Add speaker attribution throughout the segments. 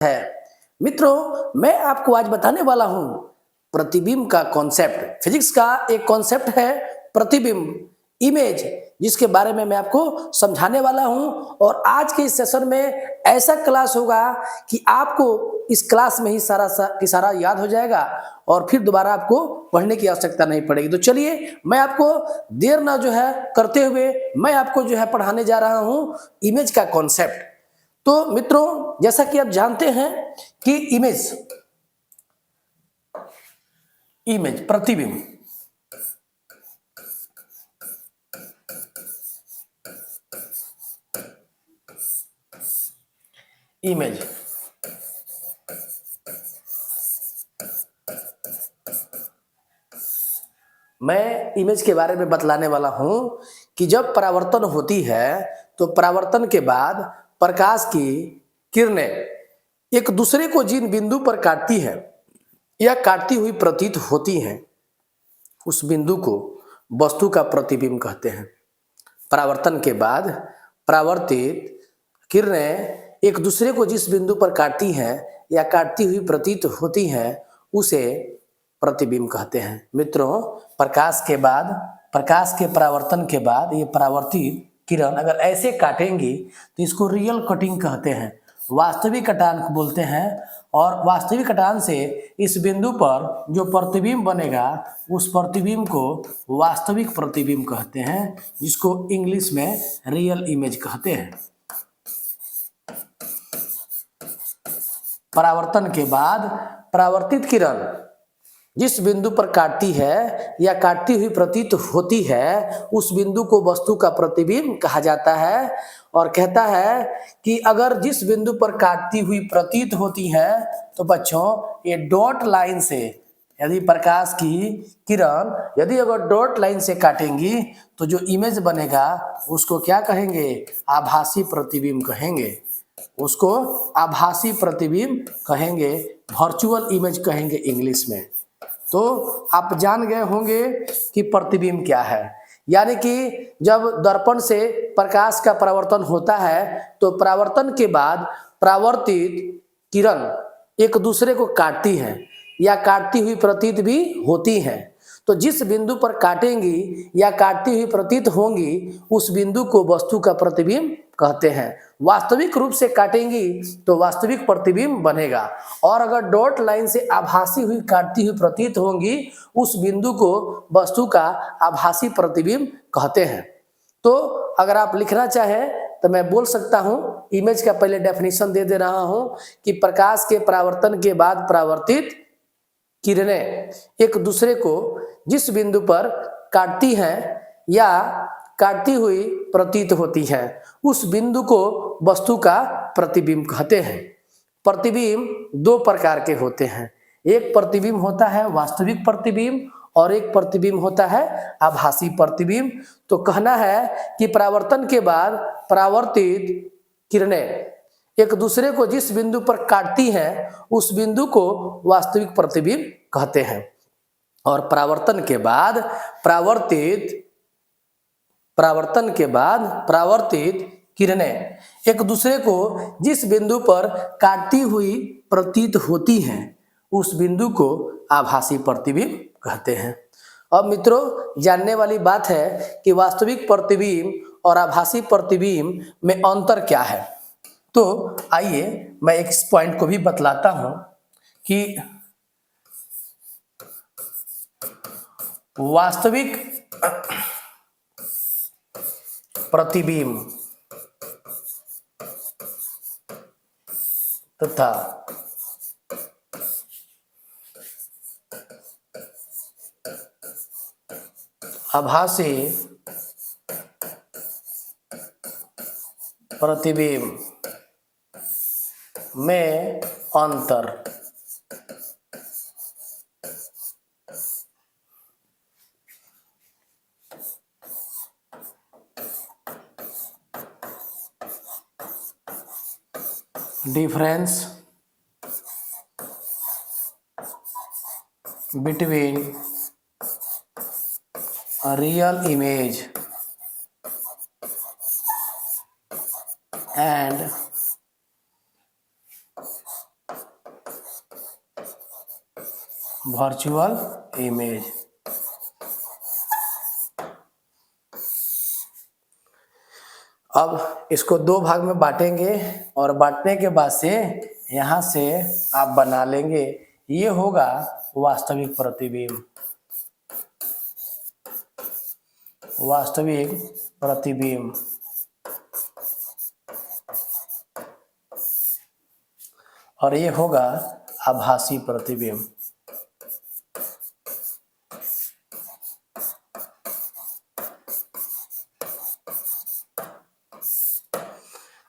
Speaker 1: है। मित्रों, मैं आपको आज बताने वाला हूं प्रतिबिंब का कॉन्सेप्ट। फिजिक्स का एक कॉन्सेप्ट है प्रतिबिंब, इमेज, जिसके बारे में मैं आपको समझाने वाला हूं। और आज के इस सेशन में ऐसा क्लास होगा कि आपको इस क्लास में ही सारा याद हो जाएगा और फिर दोबारा आपको पढ़ने की आवश्यकता नहीं पड़ेगी। तो चलिए, मैं आपको देर ना करते हुए मैं आपको पढ़ाने जा रहा हूं इमेज का कॉन्सेप्ट। तो मित्रों, जैसा कि आप जानते हैं कि इमेज प्रतिबिंब, इमेज मैं इमेज के बारे में बतलाने वाला हूं कि जब परावर्तन होती है तो परावर्तन के बाद प्रकाश की किरणें एक दूसरे को जिन बिंदु पर काटती है या काटती हुई प्रतीत होती हैं, उस बिंदु को वस्तु का प्रतिबिंब कहते हैं। परावर्तन के बाद परावर्तित किरणें एक दूसरे को जिस बिंदु पर काटती हैं या काटती हुई प्रतीत होती हैं, उसे प्रतिबिंब कहते हैं। मित्रों, प्रकाश के परावर्तन के बाद ये परावर्तित किरण अगर ऐसे काटेंगी तो इसको रियल कटिंग कहते हैं, वास्तविक कटान बोलते हैं। और वास्तविक कटान से इस बिंदु पर जो प्रतिबिंब बनेगा उस प्रतिबिंब को वास्तविक प्रतिबिंब कहते हैं, जिसको इंग्लिश में रियल इमेज कहते हैं। परावर्तन के बाद परावर्तित किरण जिस बिंदु पर काटती है या काटती हुई प्रतीत होती है, उस बिंदु को वस्तु का प्रतिबिंब कहा जाता है। और कहता है कि अगर जिस बिंदु पर काटती हुई प्रतीत होती है तो बच्चों, ये डॉट लाइन से यदि प्रकाश की किरण यदि अगर डॉट लाइन से काटेंगी तो जो इमेज बनेगा उसको क्या कहेंगे? आभासी प्रतिबिंब कहेंगे। उसको आभासी प्रतिबिंब कहेंगे, वर्चुअल इमेज कहेंगे इंग्लिश में। तो आप जान गए होंगे कि प्रतिबिंब क्या है। यानी कि जब दर्पण से प्रकाश का परावर्तन होता है तो परावर्तन के बाद परावर्तित किरण एक दूसरे को काटती है या काटती हुई प्रतीत भी होती हैं। तो जिस बिंदु पर काटेंगी या काटती हुई प्रतीत होंगी, उस बिंदु को वस्तु का प्रतिबिंब कहते हैं। वास्तविक रूप से काटेंगी तो वास्तविक प्रतिबिंब बनेगा, और अगर डॉट लाइन से आभासी हुई काटती हुई प्रतीत होंगी, उस बिंदु को वस्तु का आभासी प्रतिबिंब कहते हैं। तो अगर आप लिखना चाहें तो मैं बोल सकता हूं, इमेज का पहले डेफिनेशन दे रहा हूं कि प्रकाश के परावर्तन के बाद परावर्तित किरणें एक दूसरे को जिस बिंदु पर काटती हैं या काटती हुई प्रतीत होती है, उस बिंदु को वस्तु का प्रतिबिंब कहते हैं। प्रतिबिंब दो प्रकार के होते हैं। एक प्रतिबिंब होता है वास्तविक प्रतिबिंब और एक प्रतिबिंब होता है आभासी प्रतिबिंब। तो कहना है कि परावर्तन के बाद परावर्तित किरणें एक दूसरे को जिस बिंदु पर काटती हैं, उस बिंदु को वास्तविक प्रतिबिंब कहते हैं। और परावर्तन के बाद परावर्तित किरणें एक दूसरे को जिस बिंदु पर काटती हुई प्रतीत होती हैं, उस बिंदु को आभासी प्रतिबिंब कहते हैं। अब मित्रों, जानने वाली बात है कि वास्तविक प्रतिबिंब और आभासी प्रतिबिंब में अंतर क्या है। तो आइए मैं एक इस पॉइंट को भी बतलाता हूं कि वास्तविक प्रतिबिंब तथा आभासी प्रतिबिंब में अंतर। Difference between a real image and virtual image. अब इसको दो भाग में बांटेंगे और बांटने के बाद से यहाँ से आप बना लेंगे, ये होगा वास्तविक प्रतिबिंब। वास्तविक प्रतिबिंब और ये होगा आभासी प्रतिबिंब।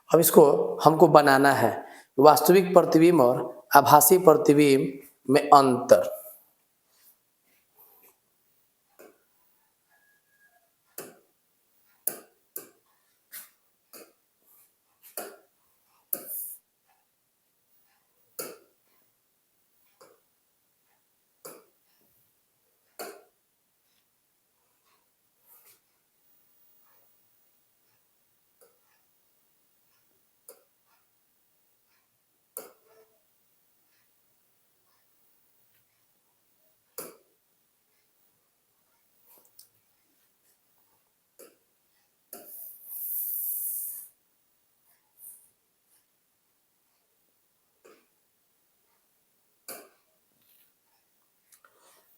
Speaker 1: अब इसको हमको बनाना है, वास्तविक प्रतिबिंब और आभासी प्रतिबिंब में अंतर।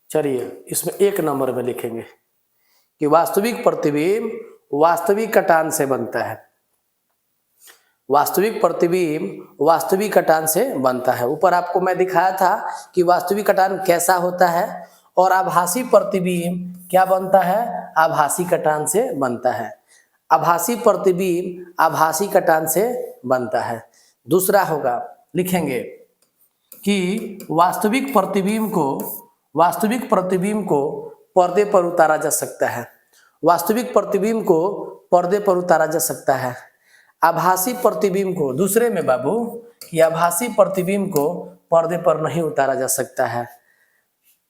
Speaker 1: चलिए इसमें एक नंबर में लिखेंगे कि वास्तविक प्रतिबिंब वास्तविक कटान से बनता है। वास्तविक प्रतिबिंब वास्तविक कटान से बनता है। ऊपर आपको मैं दिखाया था कि वास्तविक कटान कैसा होता है, और आभासी प्रतिबिंब क्या बनता है, आभासी कटान से बनता है। आभासी प्रतिबिंब आभासी कटान से बनता है। दूसरा होगा, लिखेंगे कि वास्तविक प्रतिबिंब को पर्दे पर उतारा जा सकता है। वास्तविक प्रतिबिंब को पर्दे पर उतारा जा सकता है। आभासी प्रतिबिंब को, दूसरे में बाबू, कि आभासी प्रतिबिंब को पर्दे पर नहीं उतारा जा सकता है।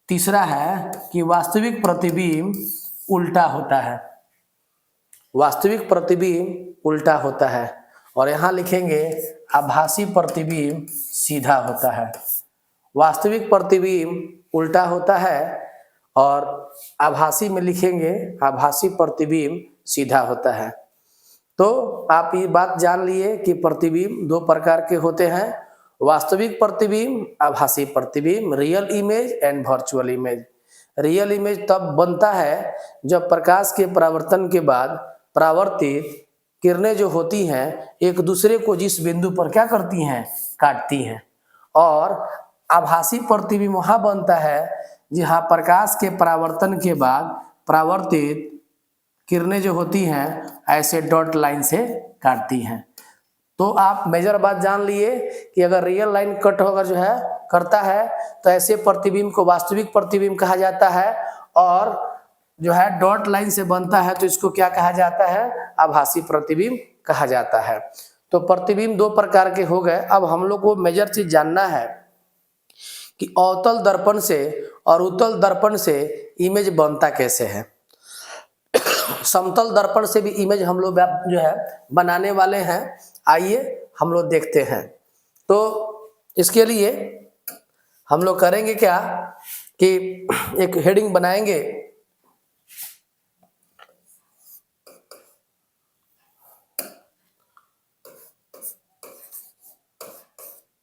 Speaker 1: तीसरा है कि वास्तविक प्रतिबिंब उल्टा होता है। वास्तविक प्रतिबिंब उल्टा होता है। और यहाँ लिखेंगे आभासी प्रतिबिंब सीधा होता है। वास्तविक प्रतिबिंब उल्टा होता है और आभासी में लिखेंगे आभासी प्रतिबिंब सीधा होता है। तो आप ये बात जान लिए कि प्रतिबिंब दो प्रकार के होते हैं, वास्तविक प्रतिबिंब, आभासी प्रतिबिंब, real image and virtual image. Real image तब बनता है जब प्रकाश के परावर्तन के बाद परावर्तित किरणें जो होती हैं एक दूसरे को जिस बिंदु पर क्या करती हैं, काटती हैं। और आभासी प्रतिबिंब वहाँ बनता है जहाँ प्रकाश के परावर्तन के बाद परावर्तित किरणें जो होती हैं ऐसे डॉट लाइन से काटती हैं। तो आप मेजर बात जान लिए कि अगर रियल लाइन कट होकर जो है करता है तो ऐसे प्रतिबिंब को वास्तविक प्रतिबिंब कहा जाता है, और जो है डॉट लाइन से बनता है तो इसको क्या कहा जाता है, आभासी प्रतिबिंब कहा जाता है। तो प्रतिबिंब दो प्रकार के हो गए। अब हम लोग को मेजर चीज जानना है कि अवतल दर्पण से और उत्तल दर्पण से इमेज बनता कैसे है। समतल दर्पण से भी इमेज हम लोग जो है बनाने वाले हैं, आइए हम लोग देखते हैं। तो इसके लिए हम लोग करेंगे क्या कि एक हेडिंग बनाएंगे,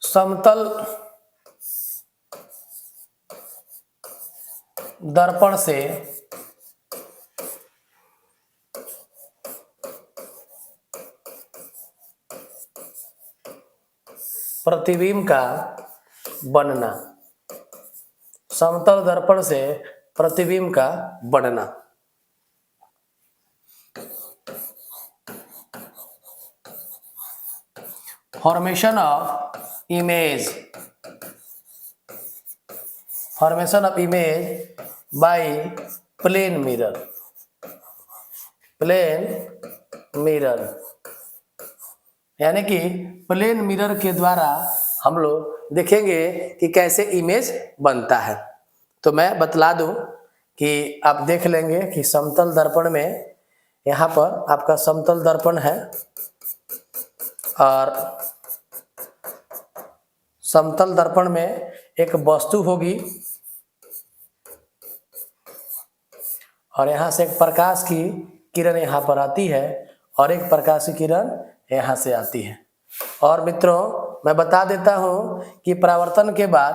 Speaker 1: समतल दर्पण से प्रतिबिंब का बनना। समतल दर्पण से प्रतिबिंब का बनना। Formation of image, formation of image by plane mirror. Plane mirror यानी कि प्लेन मिरर के द्वारा हम लोग देखेंगे कि कैसे इमेज बनता है। तो मैं बतला दूं कि आप देख लेंगे कि समतल दर्पण में, यहाँ पर आपका समतल दर्पण है और समतल दर्पण में एक वस्तु होगी और यहाँ से एक प्रकाश की किरण यहाँ पर आती है और एक प्रकाश की किरण यहाँ से आती है। और मित्रों मैं बता देता हूँ कि परावर्तन के बाद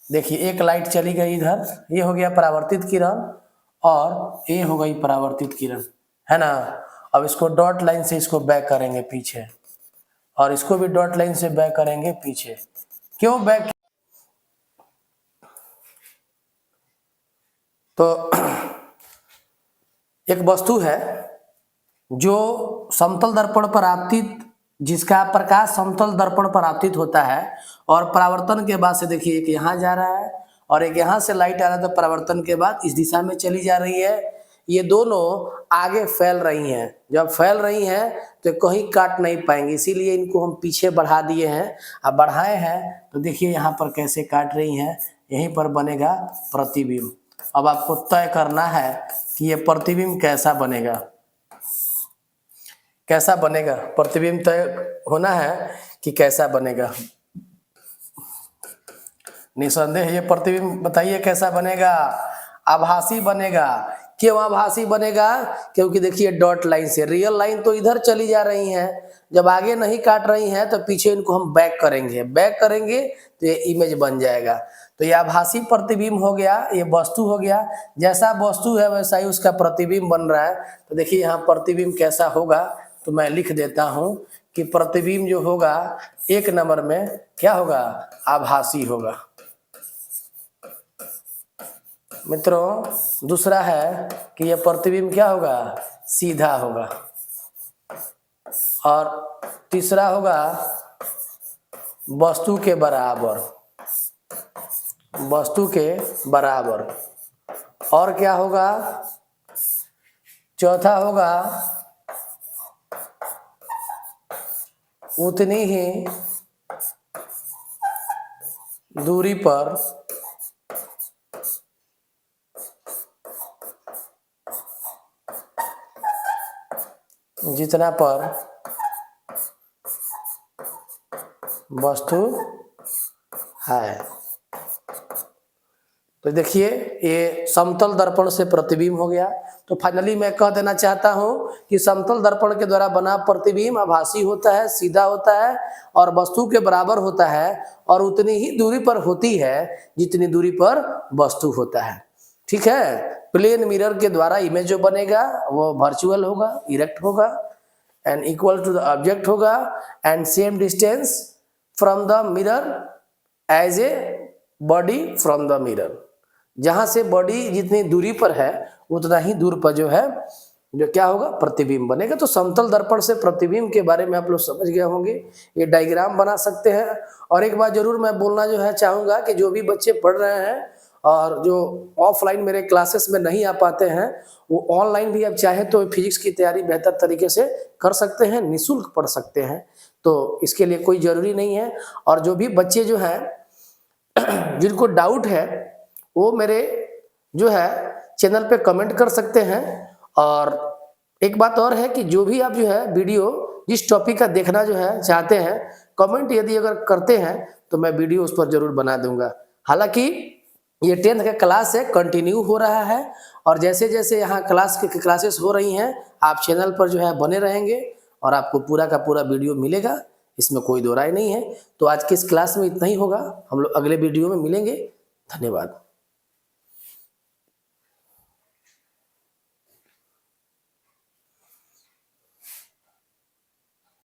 Speaker 1: देखिए एक लाइट चली गई इधर, ये हो गया परावर्तित किरण और ये हो गई परावर्तित किरण, है ना। अब इसको डॉट लाइन से इसको बैक करेंगे पीछे और इसको भी डॉट लाइन से बैक करेंगे पीछे। क्यों बैक? तो एक वस्तु है जो समतल दर्पण पर आपतित, जिसका प्रकाश समतल दर्पण पर आपतित होता है और परावर्तन के बाद से देखिए एक यहाँ जा रहा है और एक यहाँ से लाइट आ रहा है, तो परावर्तन के बाद इस दिशा में चली जा रही है। ये दोनों आगे फैल रही हैं, जब फैल रही हैं तो कहीं काट नहीं पाएंगे, इसीलिए इनको हम पीछे बढ़ा दिए हैं। अब बढ़ाए हैं तो देखिए यहाँ पर कैसे काट रही हैं, यहीं पर बनेगा प्रतिबिंब। अब आपको तय करना है कि ये प्रतिबिंब कैसा बनेगा, कैसा बनेगा, प्रतिबिंब तय होना है कि कैसा बनेगा। निसंदेह ये प्रतिबिंब बताइए कैसा बनेगा? आभासी बनेगा। क्यों आभासी बनेगा? क्योंकि देखिए डॉट लाइन से, रियल लाइन तो इधर चली जा रही है, जब आगे नहीं काट रही हैं तो पीछे इनको हम बैक करेंगे, बैक करेंगे तो ये इमेज बन जाएगा। तो ये आभासी प्रतिबिंब हो गया, ये वस्तु हो गया, जैसा वस्तु है वैसा ही उसका प्रतिबिंब बन रहा है। तो देखिए यहाँ प्रतिबिंब कैसा होगा, तो मैं लिख देता हूँ कि प्रतिबिंब जो होगा एक नंबर में क्या होगा? आभासी होगा। मित्रों दूसरा है कि यह प्रतिबिंब क्या होगा? सीधा होगा। और तीसरा होगा वस्तु के बराबर, वस्तु के बराबर। और क्या होगा? चौथा होगा उतनी ही दूरी पर जितना पर वस्तु है। तो देखिए ये समतल दर्पण से प्रतिबिंब हो गया। तो फाइनली मैं कह देना चाहता हूं कि समतल दर्पण के द्वारा बना प्रतिबिंब आभासी होता है, सीधा होता है और वस्तु के बराबर होता है और उतनी ही दूरी पर होती है जितनी दूरी पर वस्तु होता है। ठीक है। प्लेन मिरर के द्वारा इमेज जो बनेगा वो वर्चुअल होगा, इरेक्ट होगा and equal to the object होगा and same distance from the mirror as a body from the mirror. जहां से बॉडी जितनी दूरी पर है उतना ही दूर पर जो है जो क्या होगा? प्रतिबिंब बनेगा। तो समतल दर्पण से प्रतिबिंब के बारे में आप लोग समझ गए होंगे। ये डायग्राम बना सकते हैं। और एक बात जरूर मैं बोलना जो है चाहूँगा कि जो भी बच्चे पढ़ रहे हैं और जो ऑफलाइन मेरे क्लासेस में नहीं आ पाते हैं वो ऑनलाइन भी अब चाहे तो फिजिक्स की तैयारी बेहतर तरीके से कर सकते हैं, निःशुल्क पढ़ सकते हैं। तो इसके लिए कोई ज़रूरी नहीं है। और जो भी बच्चे जो हैं जिनको डाउट है वो मेरे जो है चैनल पे कमेंट कर सकते हैं। और एक बात और है कि जो भी आप जो है वीडियो जिस टॉपिक का देखना जो है चाहते हैं, कमेंट यदि अगर करते हैं तो मैं वीडियो उस पर जरूर बना दूंगा। हालांकि ये 10th का क्लास है, कंटिन्यू हो रहा है और जैसे जैसे यहाँ क्लासेस हो रही हैं आप चैनल पर जो है बने रहेंगे और आपको पूरा का पूरा वीडियो मिलेगा, इसमें कोई दो राय नहीं है। तो आज की इस क्लास में इतना ही होगा, हम लोग अगले वीडियो में मिलेंगे। धन्यवाद।